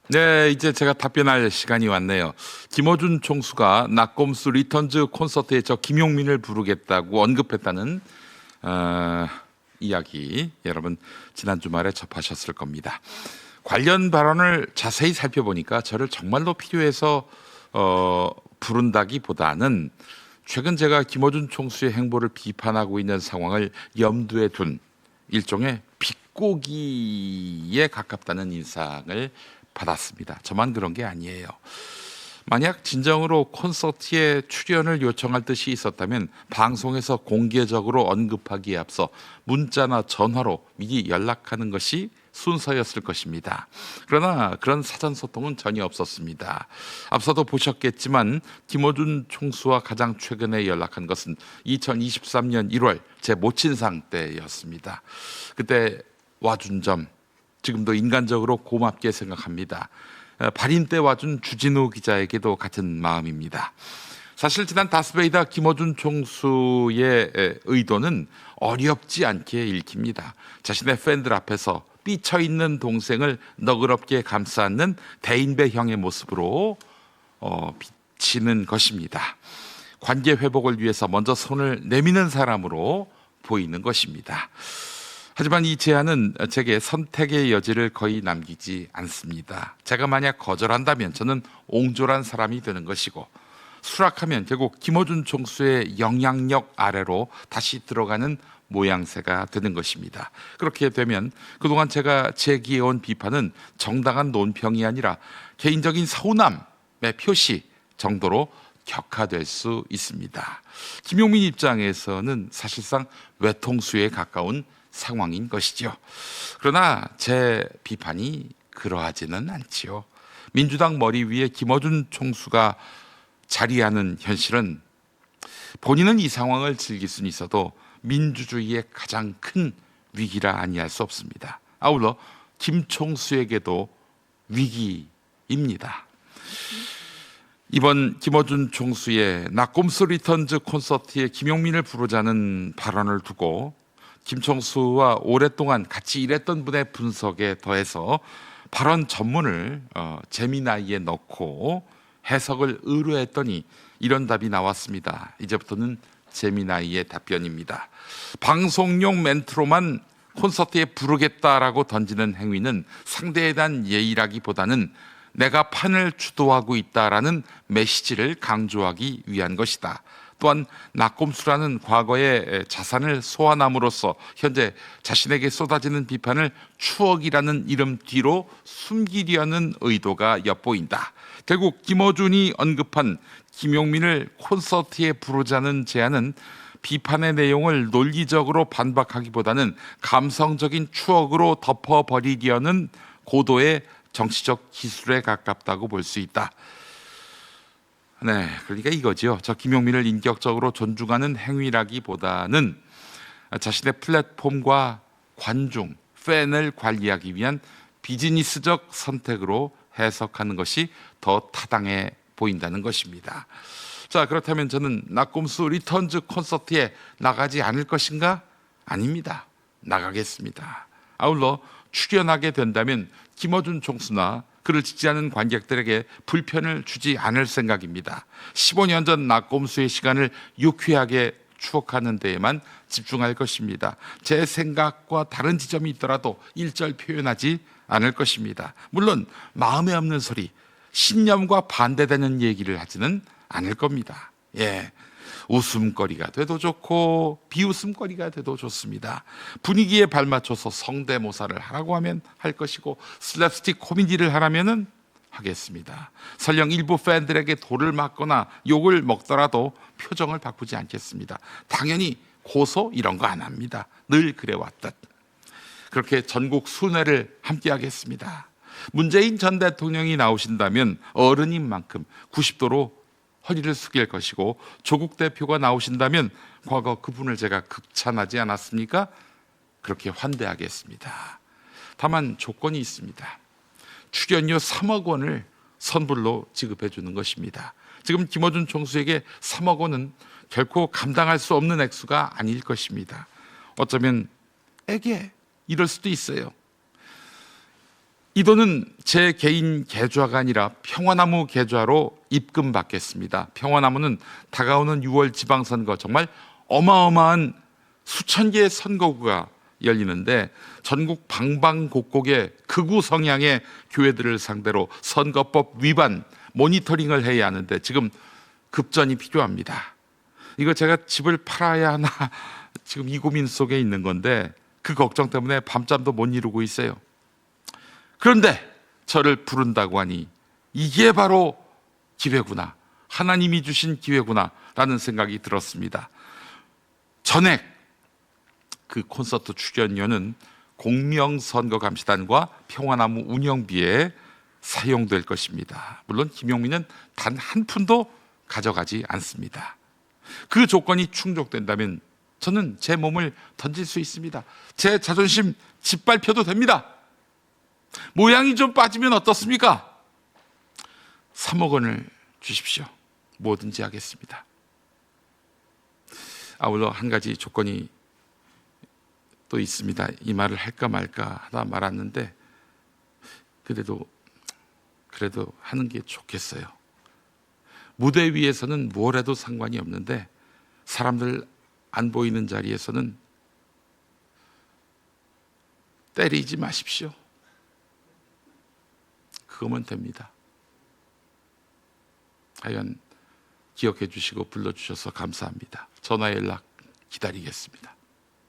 네, 이제 제가 답변할 시간이 왔네요. 김어준 총수가 낙곰수 리턴즈 콘서트에 저 김용민을 부르겠다고 언급했다는 어, 이야기 여러분 지난 주말에 접하셨을 겁니다. 관련 발언을 자세히 살펴보니까 저를 정말로 필요해서 부른다기보다는 최근 제가 김어준 총수의 행보를 비판하고 있는 상황을 염두에 둔 일종의 비꼬기에 가깝다는 인상을 받았습니다. 저만 그런 게 아니에요. 만약 진정으로 콘서트에 출연을 요청할 뜻이 있었다면 방송에서 공개적으로 언급하기에 앞서 문자나 전화로 미리 연락하는 것이 순서였을 것입니다. 그러나 그런 사전 소통은 전혀 없었습니다. 앞서도 보셨겠지만 김어준 총수와 가장 최근에 연락한 것은 2023년 1월 제 모친상 때였습니다. 그때 와준 점 지금도 인간적으로 고맙게 생각합니다. 발인 때 와준 주진우 기자에게도 같은 마음입니다. 사실 지난 다스베이다 김어준 총수의 의도는 어렵지 않게 읽힙니다. 자신의 팬들 앞에서 삐쳐있는 동생을 너그럽게 감싸는 대인배형의 모습으로 비치는 것입니다. 관계 회복을 위해서 먼저 손을 내미는 사람으로 보이는 것입니다. 하지만 이 제안은 제게 선택의 여지를 거의 남기지 않습니다. 제가 만약 거절한다면 저는 옹졸한 사람이 되는 것이고 수락하면 결국 김어준 총수의 영향력 아래로 다시 들어가는 모양새가 되는 것입니다. 그렇게 되면 그동안 제가 제기해온 비판은 정당한 논평이 아니라 개인적인 서운함의 표시 정도로 격화될 수 있습니다. 김용민 입장에서는 사실상 외통수에 가까운 상황인 것이죠. 그러나 제 비판이 그러하지는 않지요. 민주당 머리 위에 김어준 총수가 자리하는 현실은 본인은 이 상황을 즐길 수는 있어도 민주주의의 가장 큰 위기라 아니할 수 없습니다. 아울러 김 총수에게도 위기입니다. 이번 김어준 총수의 낙곰수 리턴즈 콘서트에 김용민을 부르자는 발언을 두고 김 총수와 오랫동안 같이 일했던 분의 분석에 더해서 발언 전문을 재미나이에 넣고 해석을 의뢰했더니 이런 답이 나왔습니다. 이제부터는 재미나이의 답변입니다. 방송용 멘트로만 콘서트에 부르겠다라고 던지는 행위는 상대에 대한 예의라기보다는 내가 판을 주도하고 있다라는 메시지를 강조하기 위한 것이다. 또한 낙곰수라는 과거의 자산을 소환함으로써 현재 자신에게 쏟아지는 비판을 추억이라는 이름 뒤로 숨기려는 의도가 엿보인다. 결국 김어준이 언급한 김용민을 콘서트에 부르자는 제안은 비판의 내용을 논리적으로 반박하기보다는 감성적인 추억으로 덮어버리려는 고도의 정치적 기술에 가깝다고 볼 수 있다. 네, 그러니까 이거죠. 저 김용민을 인격적으로 존중하는 행위라기보다는 자신의 플랫폼과 관중, 팬을 관리하기 위한 비즈니스적 선택으로 해석하는 것이 더 타당해 보인다는 것입니다. 자, 그렇다면 저는 낙곰수 리턴즈 콘서트에 나가지 않을 것인가? 아닙니다. 나가겠습니다. 아울러 출연하게 된다면 김어준 총수나 그를 지지하는 관객들에게 불편을 주지 않을 생각입니다. 15년 전 낙곰수의 시간을 유쾌하게 추억하는 데에만 집중할 것입니다. 제 생각과 다른 지점이 있더라도 일절 표현하지 않을 것입니다. 물론 마음에 없는 소리, 신념과 반대되는 얘기를 하지는 않을 겁니다. 예. 웃음거리가 돼도 좋고 비웃음거리가 돼도 좋습니다. 분위기에 발맞춰서 성대모사를 하라고 하면 할 것이고 슬랩스틱 코미디를 하라면은 하겠습니다. 설령 일부 팬들에게 돌을 맞거나 욕을 먹더라도 표정을 바꾸지 않겠습니다. 당연히 고소 이런 거 안 합니다. 늘 그래왔듯. 그렇게 전국 순회를 함께 하겠습니다. 문재인 전 대통령이 나오신다면 어른인 만큼 90도로 허리를 숙일 것이고 조국 대표가 나오신다면 과거 그분을 제가 극찬하지 않았습니까? 그렇게 환대하겠습니다. 다만 조건이 있습니다. 출연료 3억 원을 선불로 지급해 주는 것입니다. 지금 김어준 총수에게 3억 원은 결코 감당할 수 없는 액수가 아닐 것입니다. 어쩌면 이럴 수도 있어요. 이 돈은 제 개인 계좌가 아니라 평화나무 계좌로 입금받겠습니다. 평화나무는 다가오는 6월 지방선거, 정말 어마어마한 수천 개의 선거구가 열리는데 전국 방방곡곡의 극우 성향의 교회들을 상대로 선거법 위반 모니터링을 해야 하는데 지금 급전이 필요합니다. 이거 제가 집을 팔아야 하나 지금 이 고민 속에 있는 건데 그 걱정 때문에 밤잠도 못 이루고 있어요. 그런데 저를 부른다고 하니 이게 바로 기회구나, 하나님이 주신 기회구나 라는 생각이 들었습니다. 전액 그 콘서트 출연료는 공명선거감시단과 평화나무 운영비에 사용될 것입니다. 물론 김용민은 단 한 푼도 가져가지 않습니다. 그 조건이 충족된다면 저는 제 몸을 던질 수 있습니다. 제 자존심 짓밟혀도 됩니다. 모양이 좀 빠지면 어떻습니까? 3억 원을 주십시오. 뭐든지 하겠습니다. 아울러 한 가지 조건이 또 있습니다. 이 말을 할까 말까 하다 말았는데 그래도 하는 게 좋겠어요. 무대 위에서는 뭘 해도 상관이 없는데 사람들 안 보이는 자리에서는 때리지 마십시오. 그거면 됩니다. 하여간 기억해 주시고 불러주셔서 감사합니다. 전화 연락 기다리겠습니다.